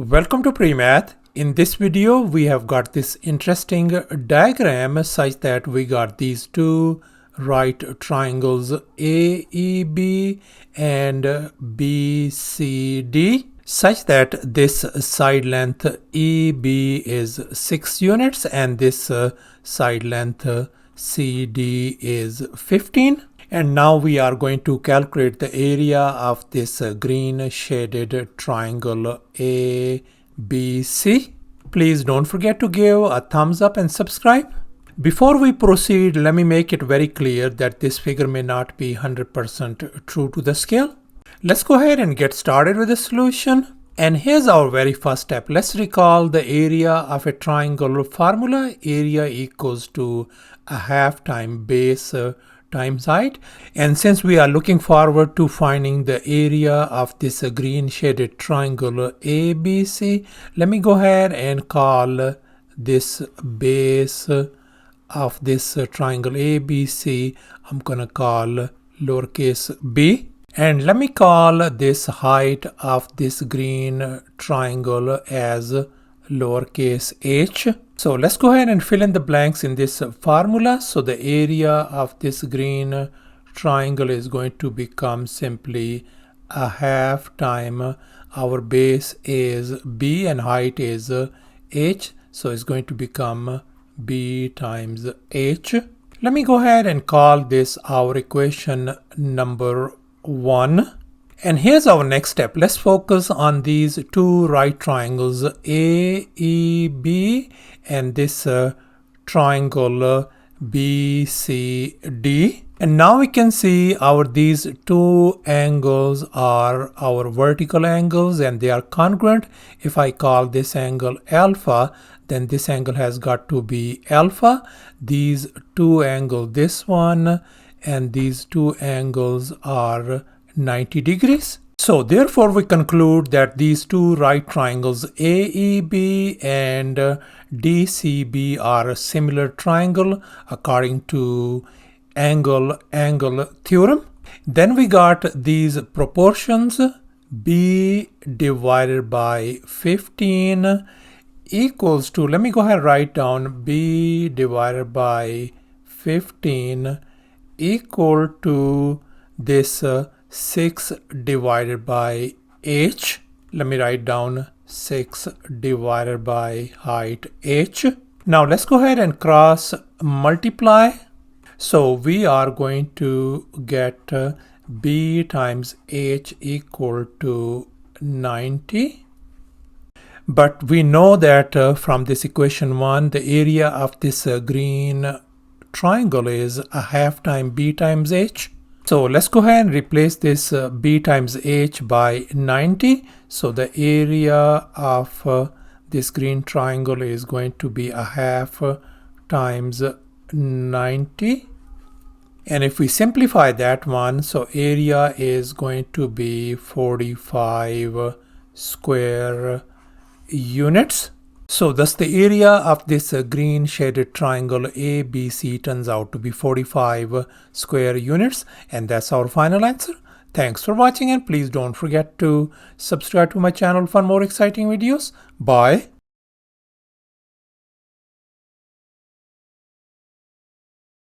Welcome to PreMath. In this video, we have got this interesting diagram such that we got these two right triangles AEB and BCD such that this side length EB is 6 units and this side length CD is 15. And now we are going to calculate the area of this green shaded triangle ABC. Please don't forget to give a thumbs up and subscribe. Before we proceed, let me make it very clear that this figure may not be 100% true to the scale. Let's go ahead and get started with the solution. And here's our very first step. Let's recall the area of a triangle formula. Area equals to a half time base times height. And since we are looking forward to finding the area of this green shaded triangle ABC, let me go ahead and call this base of this triangle ABC, I'm gonna call lowercase b. And let me call this height of this green triangle as lowercase h. So let's go ahead and fill in the blanks in this formula. So the area of this green triangle is going to become simply a half time our base is b and height is h. So it's going to become b times h. Let me go ahead and call this our equation number 1. And here's our next step. Let's focus on these two right triangles AEB and this triangle BCD. And now we can see these two angles are our vertical angles and they are congruent. If I call this angle alpha, then this angle has got to be alpha. These two angles, this one and these two angles are 90 degrees. So therefore we conclude that these two right triangles AEB and DCB are a similar triangle according to angle theorem. Then we got these proportions. B divided by 15 equals to, let me go ahead and write down B divided by 15 equal to this 6 divided by h. Let me write down 6 divided by height h. Now let's go ahead and cross multiply. So we are going to get b times h equal to 90. But we know that from this equation 1, the area of this green triangle is a half time b times h. So let's go ahead and replace this b times h by 90. So the area of this green triangle is going to be a half times 90. And if we simplify that one, so area is going to be 45 square units. So thus the area of this green shaded triangle ABC turns out to be 45 square units, and that's our final answer. Thanks for watching and please don't forget to subscribe to my channel for more exciting videos. Bye.